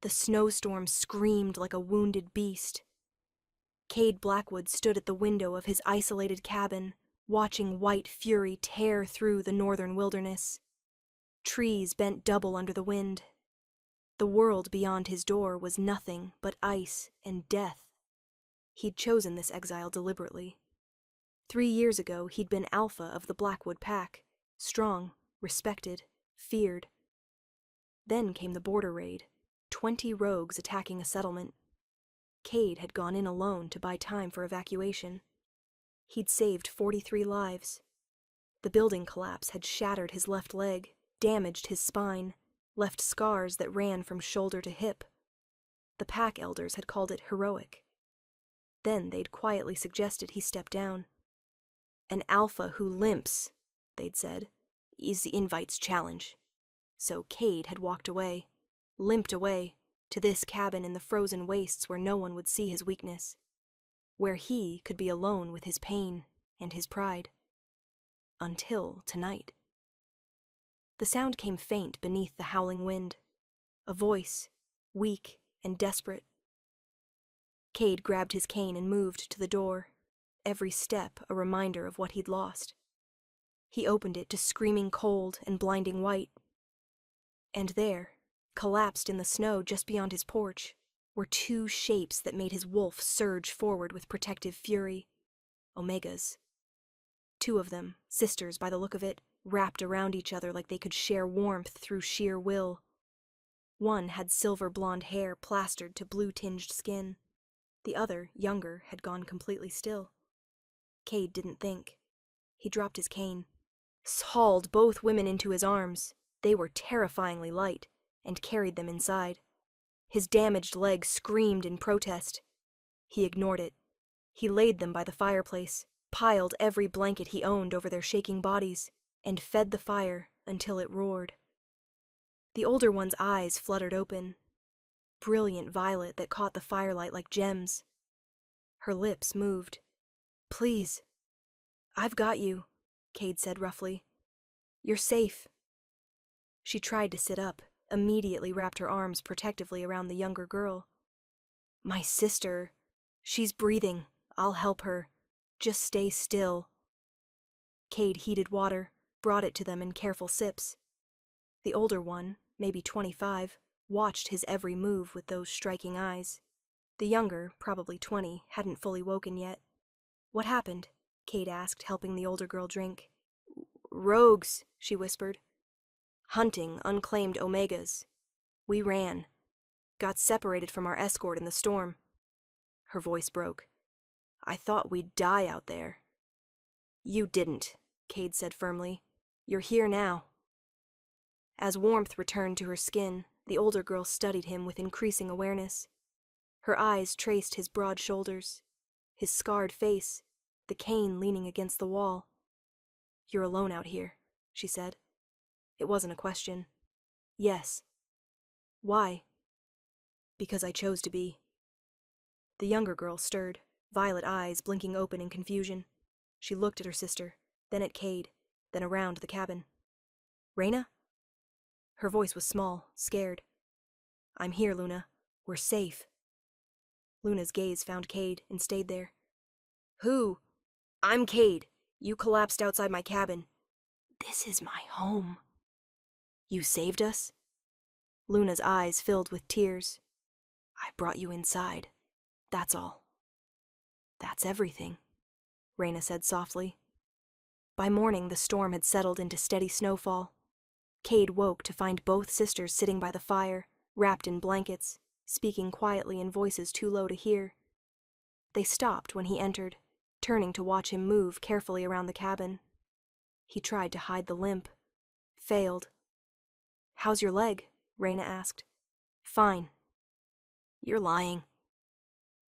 The snowstorm screamed like a wounded beast. Cade Blackwood stood at the window of his isolated cabin, watching white fury tear through the northern wilderness. Trees bent double under the wind. The world beyond his door was nothing but ice and death. He'd chosen this exile deliberately. 3 years ago, he'd been alpha of the Blackwood pack, strong, respected, feared. Then came the border raid, 20 rogues attacking a settlement. Cade had gone in alone to buy time for evacuation. He'd saved 43 lives. The building collapse had shattered his left leg, damaged his spine, left scars that ran from shoulder to hip. The pack elders had called it heroic. Then they'd quietly suggested he step down. An alpha who limps, they'd said, is the invite's challenge. So Cade had walked away, limped away, to this cabin in the frozen wastes where no one would see his weakness, where he could be alone with his pain and his pride. Until tonight. The sound came faint beneath the howling wind, a voice, weak and desperate. Cade grabbed his cane and moved to the door, every step a reminder of what he'd lost. He opened it to screaming cold and blinding white. And there, collapsed in the snow just beyond his porch, were 2 shapes that made his wolf surge forward with protective fury. Omegas. 2 of them, sisters by the look of it, wrapped around each other like they could share warmth through sheer will. One had silver blonde hair plastered to blue-tinged skin. The other, younger, had gone completely still. Cade didn't think. He dropped his cane, hauled both women into his arms. They were terrifyingly light, and carried them inside. His damaged leg screamed in protest. He ignored it. He laid them by the fireplace, piled every blanket he owned over their shaking bodies, and fed the fire until it roared. The older one's eyes fluttered open, brilliant violet that caught the firelight like gems. Her lips moved. "Please. I've got you," Cade said roughly. "You're safe." She tried to sit up, immediately wrapped her arms protectively around the younger girl. "My sister. She's breathing. I'll help her. Just stay still." Cade heated water, brought it to them in careful sips. The older one, maybe 25, watched his every move with those striking eyes. The younger, probably 20, hadn't fully woken yet. "What happened?" Cade asked, helping the older girl drink. "Rogues," she whispered. "Hunting unclaimed Omegas. We ran. Got separated from our escort in the storm." Her voice broke. "I thought we'd die out there." "You didn't," Cade said firmly. "You're here now." As warmth returned to her skin, the older girl studied him with increasing awareness. Her eyes traced his broad shoulders, his scarred face, the cane leaning against the wall. "You're alone out here," she said. It wasn't a question. "Yes." "Why?" "Because I chose to be." The younger girl stirred, violet eyes blinking open in confusion. She looked at her sister, then at Cade, then around the cabin. "Raina?" Her voice was small, scared. "I'm here, Luna. We're safe." Luna's gaze found Cade and stayed there. "Who?" "I'm Cade. You collapsed outside my cabin." "This is my home." "You saved us?" Luna's eyes filled with tears. "I brought you inside. That's all." "That's everything," Raina said softly. By morning, the storm had settled into steady snowfall. Cade woke to find both sisters sitting by the fire, wrapped in blankets, speaking quietly in voices too low to hear. They stopped when he entered, turning to watch him move carefully around the cabin. He tried to hide the limp. Failed. "How's your leg?" Raina asked. "Fine." "You're lying."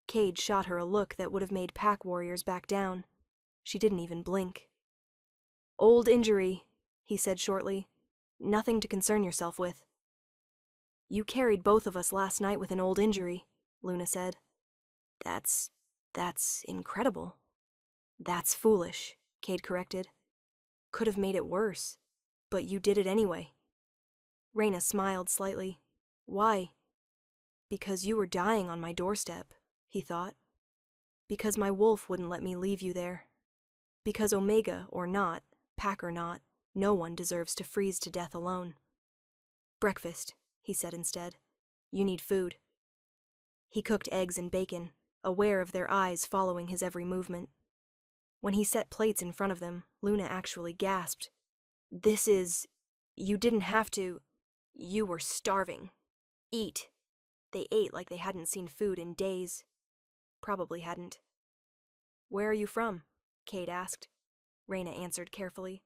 Cade shot her a look that would have made pack warriors back down. She didn't even blink. "Old injury," he said shortly. "Nothing to concern yourself with." "You carried both of us last night with an old injury," Luna said. That's incredible." "That's foolish," Cade corrected. "Could have made it worse. But you did it anyway." Raina smiled slightly. "Why?" Because you were dying on my doorstep, he thought. Because my wolf wouldn't let me leave you there. Because Omega or not, pack or not, no one deserves to freeze to death alone. Breakfast, he said instead. You need food. He cooked eggs and bacon, aware of their eyes following his every movement. When he set plates in front of them, Luna actually gasped. You didn't have to. You were starving. Eat. They ate like they hadn't seen food in days. Probably hadn't. Where are you from? Cade asked. Raina answered carefully.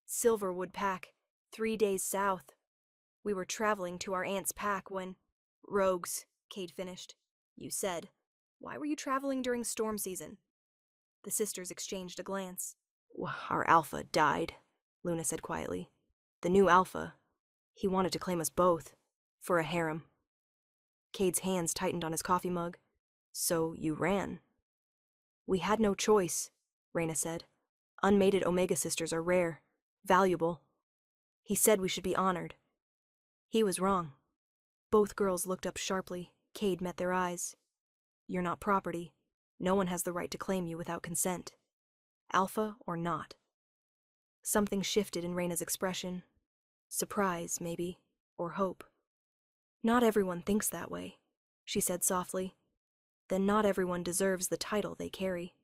Silverwood Pack, 3 days south. We were traveling to our aunt's pack when... Rogues, Cade finished. You said. Why were you traveling during storm season? The sisters exchanged a glance. Our alpha died, Luna said quietly. The new alpha. He wanted to claim us both. For a harem. Cade's hands tightened on his coffee mug. So you ran. We had no choice, Raina said. Unmated Omega sisters are rare. Valuable. He said we should be honored. He was wrong. Both girls looked up sharply. Cade met their eyes. You're not property. No one has the right to claim you without consent. Alpha or not. Something shifted in Raina's expression. Surprise, maybe, or hope. Not everyone thinks that way, she said softly. Then not everyone deserves the title they carry.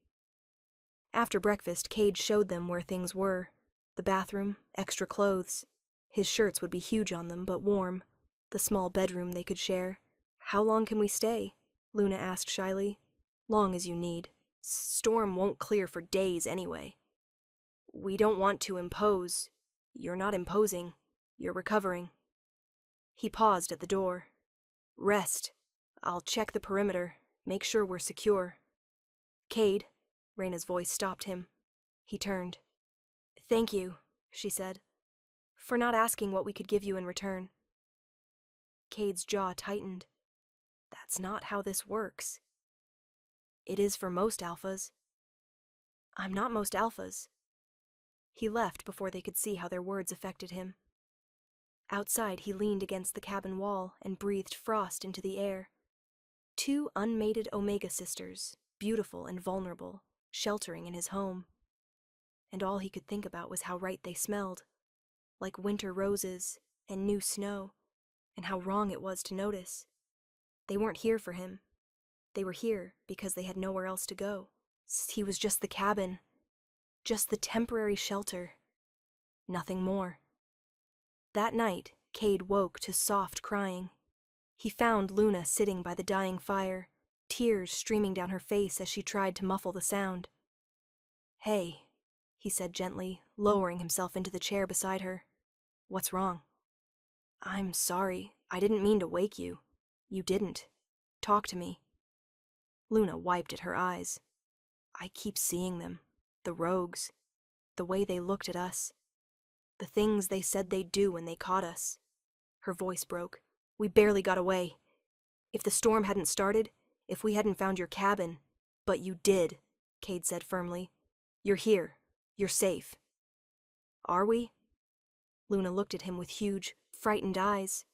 After breakfast, Cade showed them where things were. The bathroom, extra clothes. His shirts would be huge on them, but warm. The small bedroom they could share. How long can we stay? Luna asked shyly. Long as you need. Storm won't clear for days anyway. We don't want to impose. You're not imposing. You're recovering. He paused at the door. Rest. I'll check the perimeter. Make sure we're secure. Cade. Raina's voice stopped him. He turned. Thank you, she said, for not asking what we could give you in return. Cade's jaw tightened. That's not how this works. It is for most alphas. I'm not most alphas. He left before they could see how their words affected him. Outside, he leaned against the cabin wall and breathed frost into the air. 2 unmated Omega sisters, beautiful and vulnerable, sheltering in his home. And all he could think about was how right they smelled, like winter roses and new snow, and how wrong it was to notice. They weren't here for him. They were here because they had nowhere else to go. He was just the cabin, just the temporary shelter, nothing more. That night, Cade woke to soft crying. He found Luna sitting by the dying fire, tears streaming down her face as she tried to muffle the sound. Hey, he said gently, lowering himself into the chair beside her. What's wrong? I'm sorry. I didn't mean to wake you. You didn't. Talk to me. Luna wiped at her eyes. I keep seeing them. The rogues. The way they looked at us. The things they said they'd do when they caught us. Her voice broke. We barely got away. If the storm hadn't started, if we hadn't found your cabin. But you did, Cade said firmly. You're here. You're safe. Are we? Luna looked at him with huge, frightened eyes.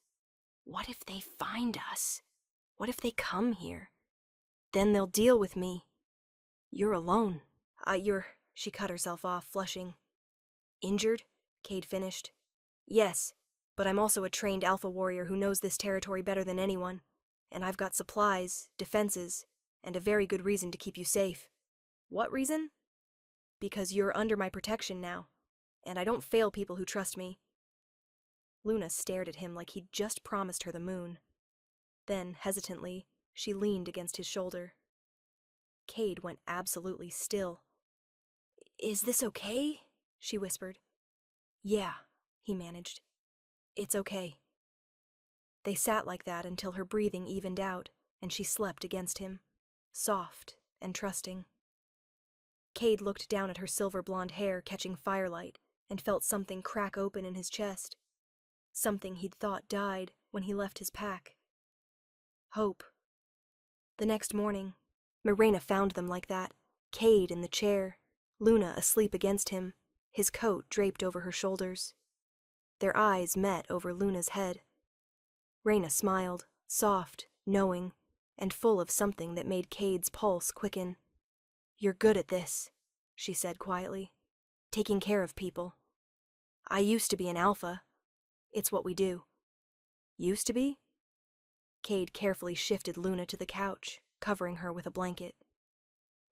What if they find us? What if they come here? Then they'll deal with me. You're alone. She cut herself off, flushing. Injured? Cade finished. Yes, but I'm also a trained alpha warrior who knows this territory better than anyone, and I've got supplies, defenses, and a very good reason to keep you safe. What reason? Because you're under my protection now, and I don't fail people who trust me. Luna stared at him like he'd just promised her the moon. Then, hesitantly, she leaned against his shoulder. Cade went absolutely still. Is this okay? She whispered. Yeah, he managed. It's okay. They sat like that until her breathing evened out, and she slept against him, soft and trusting. Cade looked down at her silver blonde hair catching firelight and felt something crack open in his chest. Something he'd thought died when he left his pack. Hope. The next morning, Mirena found them like that, Cade in the chair, Luna asleep against him, his coat draped over her shoulders. Their eyes met over Luna's head. Raina smiled, soft, knowing, and full of something that made Cade's pulse quicken. "You're good at this," she said quietly. "Taking care of people. I used to be an alpha. It's what we do." "Used to be?" Cade carefully shifted Luna to the couch, covering her with a blanket.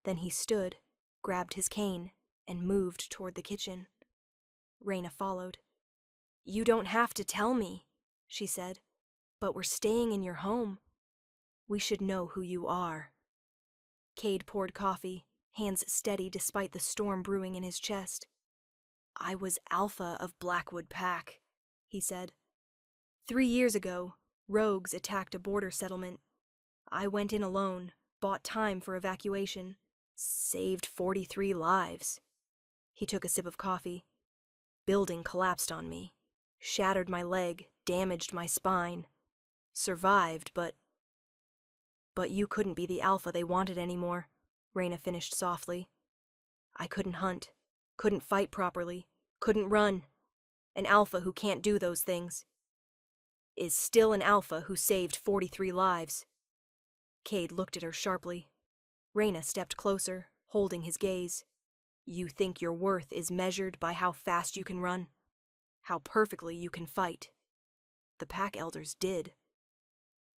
Then he stood, grabbed his cane, and moved toward the kitchen. Raina followed. "You don't have to tell me," she said, "but we're staying in your home. We should know who you are." Cade poured coffee, hands steady despite the storm brewing in his chest. "I was Alpha of Blackwood Pack," he said. 3 years ago, rogues attacked a border settlement. I went in alone, bought time for evacuation, saved 43 lives." He took a sip of coffee. "Building collapsed on me, shattered my leg, damaged my spine. Survived, but you couldn't be the alpha they wanted anymore," Raina finished softly. "I couldn't hunt, couldn't fight properly, couldn't run. An alpha who can't do those things is still an alpha who saved 43 lives." Cade looked at her sharply. Raina stepped closer, holding his gaze. "You think your worth is measured by how fast you can run? How perfectly you can fight? The pack elders did.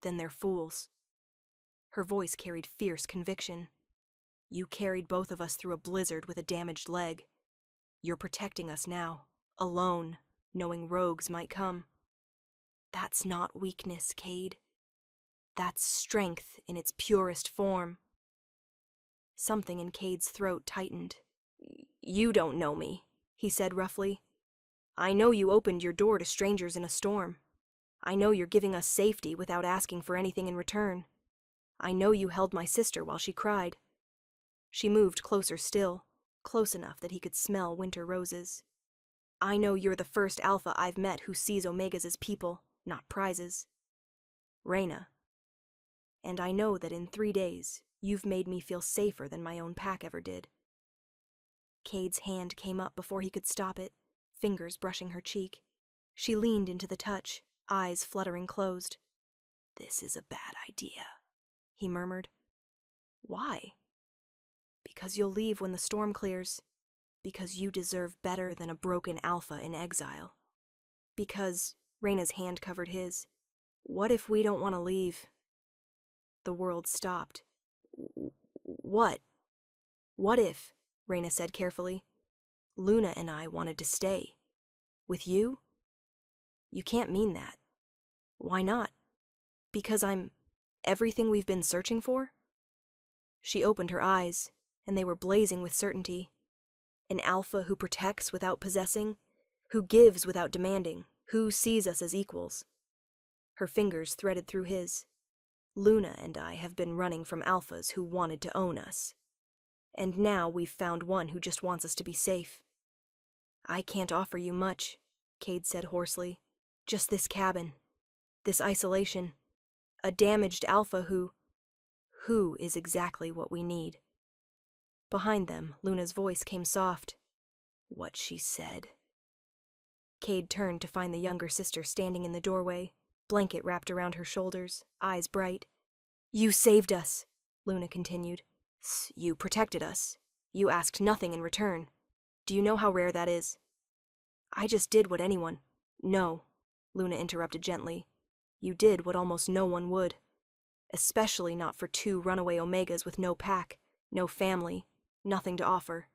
Then they're fools." Her voice carried fierce conviction. "You carried both of us through a blizzard with a damaged leg. You're protecting us now, alone, knowing rogues might come. That's not weakness, Cade. That's strength in its purest form." Something in Cade's throat tightened. "You don't know me," he said roughly. "I know you opened your door to strangers in a storm. I know you're giving us safety without asking for anything in return. I know you held my sister while she cried." She moved closer still, close enough that he could smell winter roses. "I know you're the first alpha I've met who sees Omegas as people, not prizes. Raina. And I know that in 3 days, you've made me feel safer than my own pack ever did." Cade's hand came up before he could stop it, fingers brushing her cheek. She leaned into the touch, eyes fluttering closed. "This is a bad idea," he murmured. "Why?" "Because you'll leave when the storm clears. Because you deserve better than a broken alpha in exile. Because," Raina's hand covered his, "what if we don't want to leave?" The world stopped. "What? What if," Raina said carefully, "Luna and I wanted to stay? With you?" "You can't mean that." "Why not?" "Because I'm everything we've been searching for?" She opened her eyes, and they were blazing with certainty. An alpha who protects without possessing, who gives without demanding, who sees us as equals. Her fingers threaded through his. "Luna and I have been running from alphas who wanted to own us. And now we've found one who just wants us to be safe." "I can't offer you much," Cade said hoarsely. "Just this cabin. This isolation. A damaged alpha who is exactly what we need." Behind them, Luna's voice came soft. "What she said." Cade turned to find the younger sister standing in the doorway, blanket wrapped around her shoulders, eyes bright. "You saved us," Luna continued. "You protected us. You asked nothing in return. Do you know how rare that is?" "I just did what anyone—" "No," Luna interrupted gently. "You did what almost no one would. Especially not for 2 runaway Omegas with no pack, no family, nothing to offer."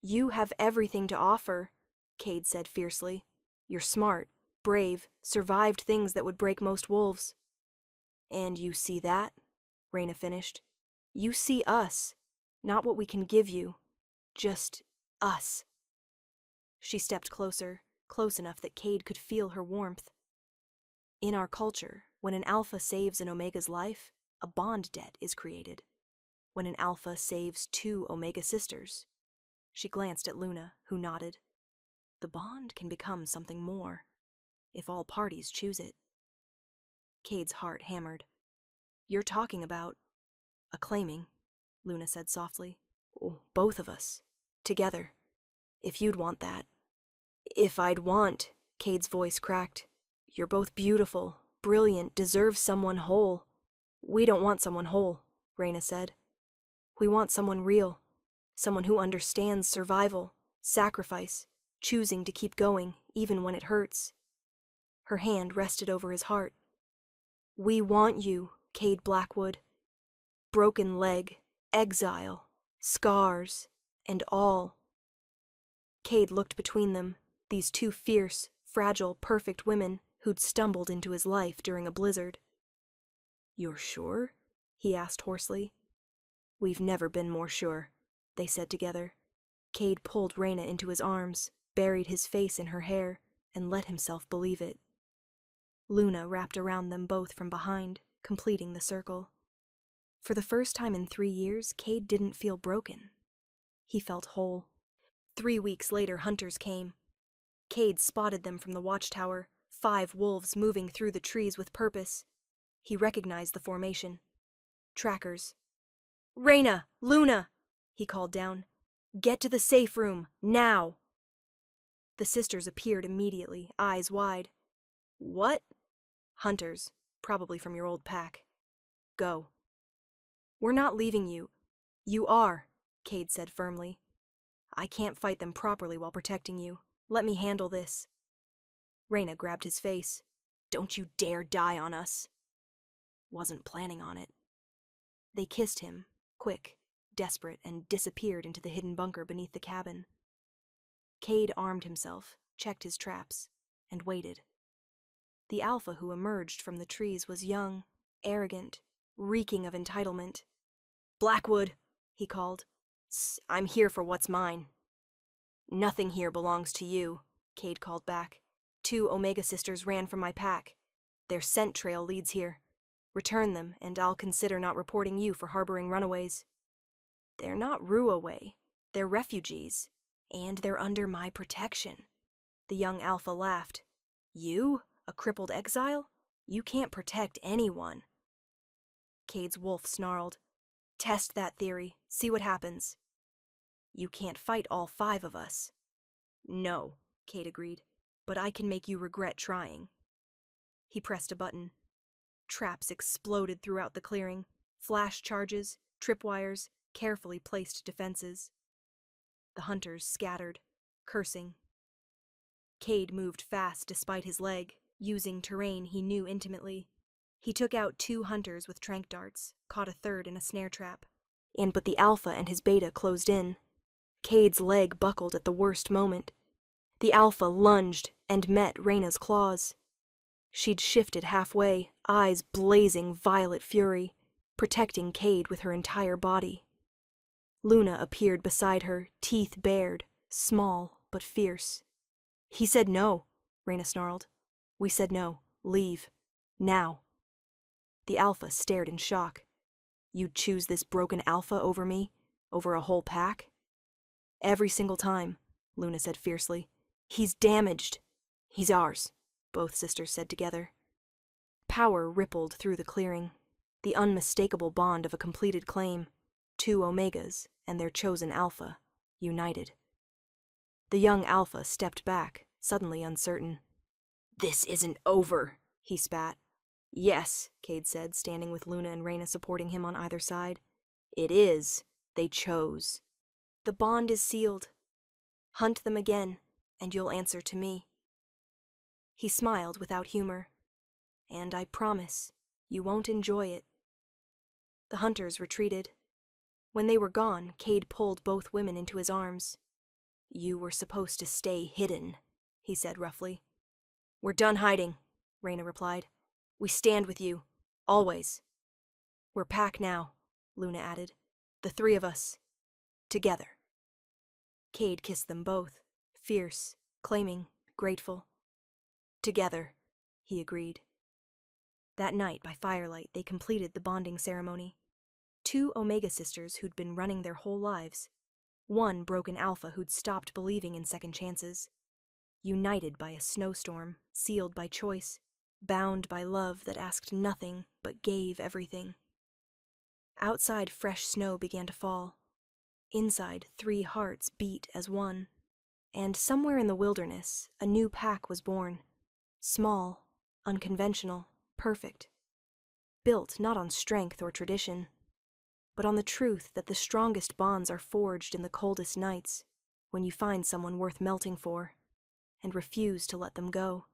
"You have everything to offer," Cade said fiercely. "You're smart, brave, survived things that would break most wolves." "And you see that?" Raina finished. "You see us, not what we can give you. Just us." She stepped closer, close enough that Cade could feel her warmth. "In our culture, when an alpha saves an Omega's life, a bond debt is created. When an alpha saves 2 Omega sisters," she glanced at Luna, who nodded, "the bond can become something more, if all parties choose it." Cade's heart hammered. "You're talking about a claiming," Luna said softly. "Both of us, together. If you'd want that." "If I'd want," Cade's voice cracked. "You're both beautiful, brilliant, deserves someone whole. We don't want someone whole, Raina said. We want someone real, someone who understands survival, sacrifice, choosing to keep going even when it hurts. Her hand rested over his heart. We want you, Cade Blackwood. Broken leg, exile, scars, and all. Cade looked between them, these two fierce, fragile, perfect women who'd stumbled into his life during a blizzard. You're sure? He asked hoarsely. We've never been more sure, they said together. Cade pulled Raina into his arms, buried his face in her hair, and let himself believe it. Luna wrapped around them both from behind, completing the circle. For the first time in 3 years, Cade didn't feel broken. He felt whole. 3 weeks later, hunters came. Cade spotted them from the watchtower, 5 wolves moving through the trees with purpose. He recognized the formation. Trackers. Raina! Luna! He called down. Get to the safe room, now! The sisters appeared immediately, eyes wide. What? Hunters, probably from your old pack. Go. We're not leaving you. You are, Cade said firmly. I can't fight them properly while protecting you. Let me handle this. Raina grabbed his face. Don't you dare die on us. Wasn't planning on it. They kissed him, quick, desperate, and disappeared into the hidden bunker beneath the cabin. Cade armed himself, checked his traps, and waited. The alpha who emerged from the trees was young, arrogant, reeking of entitlement. Blackwood, he called. I'm here for what's mine. Nothing here belongs to you, Cade called back. 2 Omega sisters ran from my pack. Their scent trail leads here. Return them, and I'll consider not reporting you for harboring runaways. They're not Ruaway. They're refugees. And they're under my protection. The young alpha laughed. You? A crippled exile? You can't protect anyone. Cade's wolf snarled. Test that theory. See what happens. You can't fight all 5 of us. No, Cade agreed, but I can make you regret trying. He pressed a button. Traps exploded throughout the clearing. Flash charges, tripwires, carefully placed defenses. The hunters scattered, cursing. Cade moved fast despite his leg, using terrain he knew intimately. He took out 2 hunters with tranq darts, caught a third in a snare trap. But the alpha and his beta closed in. Cade's leg buckled at the worst moment. The alpha lunged and met Raina's claws. She'd shifted halfway, eyes blazing violet fury, protecting Cade with her entire body. Luna appeared beside her, teeth bared, small but fierce. He said no, Raina snarled. We said no. Leave. Now. The alpha stared in shock. You'd choose this broken alpha over me? Over a whole pack? Every single time, Luna said fiercely. He's damaged. He's ours, both sisters said together. Power rippled through the clearing, the unmistakable bond of a completed claim. 2 Omegas and their chosen alpha, united. The young alpha stepped back, suddenly uncertain. This isn't over, he spat. Yes, Cade said, standing with Luna and Raina supporting him on either side. It is. They chose. The bond is sealed. Hunt them again, and you'll answer to me. He smiled without humor. And I promise, you won't enjoy it. The hunters retreated. When they were gone, Cade pulled both women into his arms. You were supposed to stay hidden, he said roughly. We're done hiding, Raina replied. We stand with you, always. We're pack now, Luna added. The 3 of us. Together. Cade kissed them both, fierce, claiming, grateful. Together, he agreed. That night, by firelight, they completed the bonding ceremony. 2 Omega sisters who'd been running their whole lives. 1 broken alpha who'd stopped believing in second chances. United by a snowstorm, sealed by choice, bound by love that asked nothing but gave everything. Outside, fresh snow began to fall. Inside, 3 hearts beat as one. And somewhere in the wilderness, a new pack was born. Small, unconventional, perfect, built not on strength or tradition, but on the truth that the strongest bonds are forged in the coldest nights, when you find someone worth melting for, and refuse to let them go.